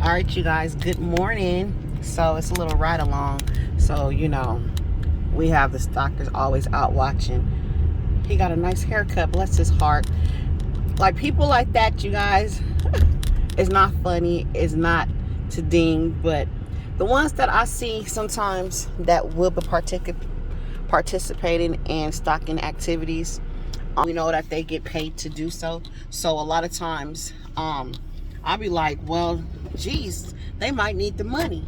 All right, you guys, good morning. So it's a little ride along. So, we have the stalkers always out watching. He got a nice haircut, bless his heart. Like, people like that, you guys, it's not funny, it's not to ding, but the ones that I see sometimes that will be participating in stalking activities, we know that they get paid to do so. So a lot of times, I'll be like, well, geez, they might need the money.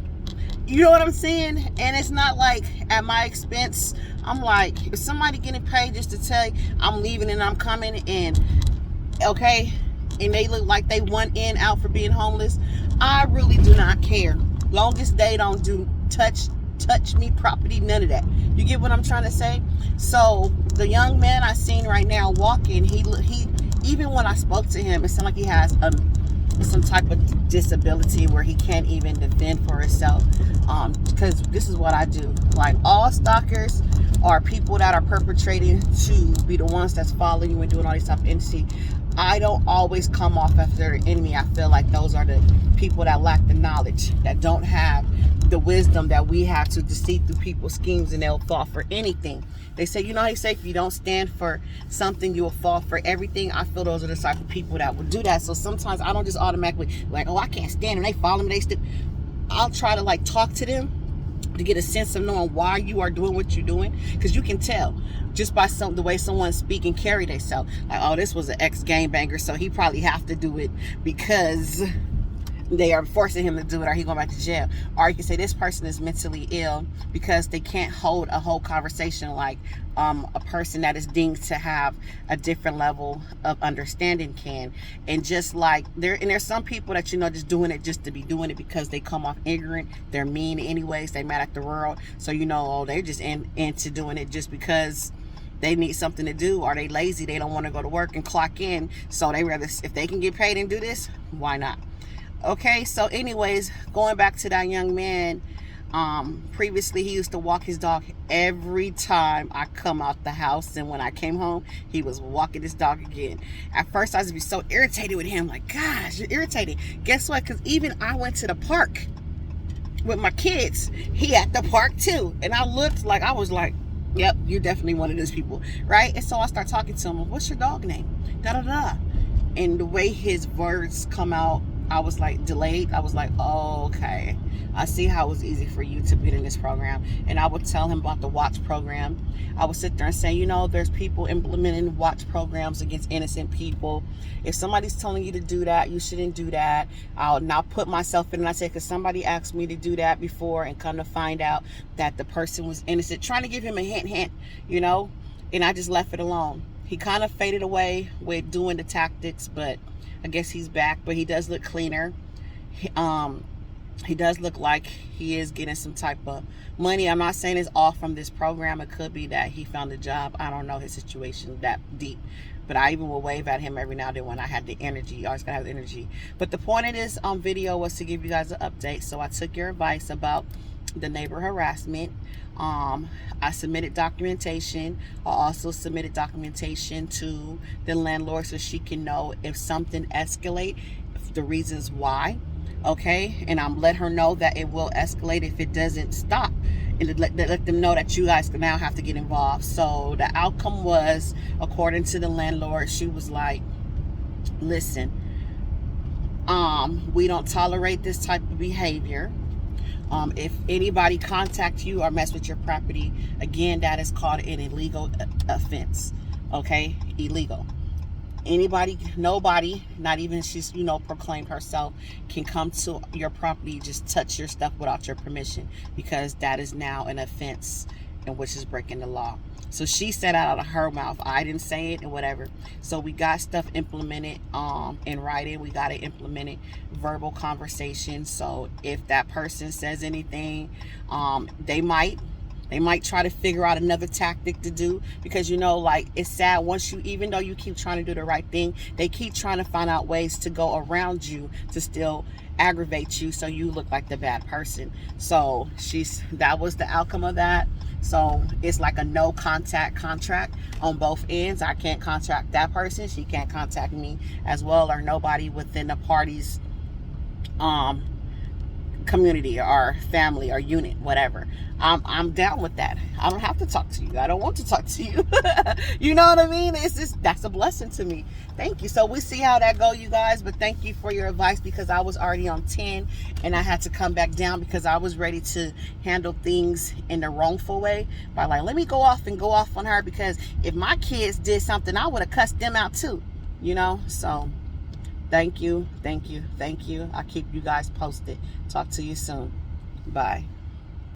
You know what I'm saying? And it's not like at my expense. I'm like, if somebody getting paid just to tell you I'm leaving and I'm coming, and okay, and they look like they want in out for being homeless, I really do not care. Long as they don't do touch me property, none of that. You get what I'm trying to say? So the young man I seen right now walking, he even when I spoke to him, it sounded like he has some type of disability where he can't even defend for himself. Because this is what I do. Like, all stalkers are people that are perpetrating to be the ones that's following you and doing all these type of entity. I don't always come off after the enemy. I feel like those are the people that lack the knowledge, that don't have the wisdom that we have to deceive through people's schemes, and they'll fall for anything. They say, they say if you don't stand for something, you will fall for everything. I feel those are the type of people that would do that. So sometimes I don't just automatically like, oh, I can't stand them, they follow me, I'll try to like talk to them to get a sense of knowing why you are doing what you're doing, because you can tell just by the way someone speak and carry themselves. Like, oh, this was an ex-gangbanger, so he probably have to do it because they are forcing him to do it, or he going back to jail. Or you can say this person is mentally ill because they can't hold a whole conversation like a person that is deemed to have a different level of understanding can. And just like there's some people that just doing it just to be doing it because they come off ignorant, they're mean anyways, they mad at the world, so oh, they're just into doing it just because they need something to do, or they lazy, they don't want to go to work and clock in, so they rather, if they can get paid and do this, why not? Okay, so anyways, going back to that young man, previously he used to walk his dog every time I come out the house, and when I came home, he was walking his dog again. At first, I was be so irritated with him, like, gosh, you're irritating. Guess what? Because even I went to the park with my kids, he at the park too, and I looked like, I was like, yep, you're definitely one of those people, right? And so I start talking to him, what's your dog name? Da da da. And the way his words come out, I was like delayed. I was like, oh, okay, I see how it was easy for you to be in this program. And I would tell him about the watch program. I would sit there and say, there's people implementing watch programs against innocent people. If somebody's telling you to do that, you shouldn't do that. I'll now put myself in, and I say, because somebody asked me to do that before, and come to find out that the person was innocent, trying to give him a hint, and I just left it alone. He kind of faded away with doing the tactics, but I guess he's back. But he does look cleaner. He does look like he is getting some type of money. I'm not saying it's all from this program. It could be that he found a job. I don't know his situation that deep. But I even will wave at him every now and then when I had the energy. You always gotta have the energy. But the point of this video was to give you guys an update. So I took your advice about the neighbor harassment. I submitted documentation. I also submitted documentation to the landlord so she can know if something escalate, the reasons why. Okay, and I'm let her know that it will escalate if it doesn't stop, and let them know that you guys now have to get involved. So the outcome was, according to the landlord, she was like, listen, we don't tolerate this type of behavior. If anybody contact you or mess with your property, again, that is called an illegal offense. Okay, illegal. Anybody, nobody, not even she's proclaimed herself, can come to your property, just touch your stuff without your permission, because that is now an offense, and which is breaking the law. So she said out of her mouth, I didn't say it, and whatever. So we got stuff implemented in writing. We got it implemented, verbal conversation. So if that person says anything, they might try to figure out another tactic to do, because like, it's sad, once even though you keep trying to do the right thing, they keep trying to find out ways to go around you to still aggravate you, so you look like the bad person. So that was the outcome of that. So it's like a no contact contract on both ends. I can't contact that person, she can't contact me as well, or nobody within the parties community or family or unit, whatever. I'm down with that. I don't have to talk to you. I don't want to talk to you. You know what I mean? It's just, that's a blessing to me. Thank you. So we see how that go, you guys. But thank you for your advice, because I was already on 10 and I had to come back down because I was ready to handle things in the wrongful way by like, let me go off on her, because if my kids did something, I would have cussed them out too, you know? So thank you. I'll keep you guys posted. Talk to you soon. Bye.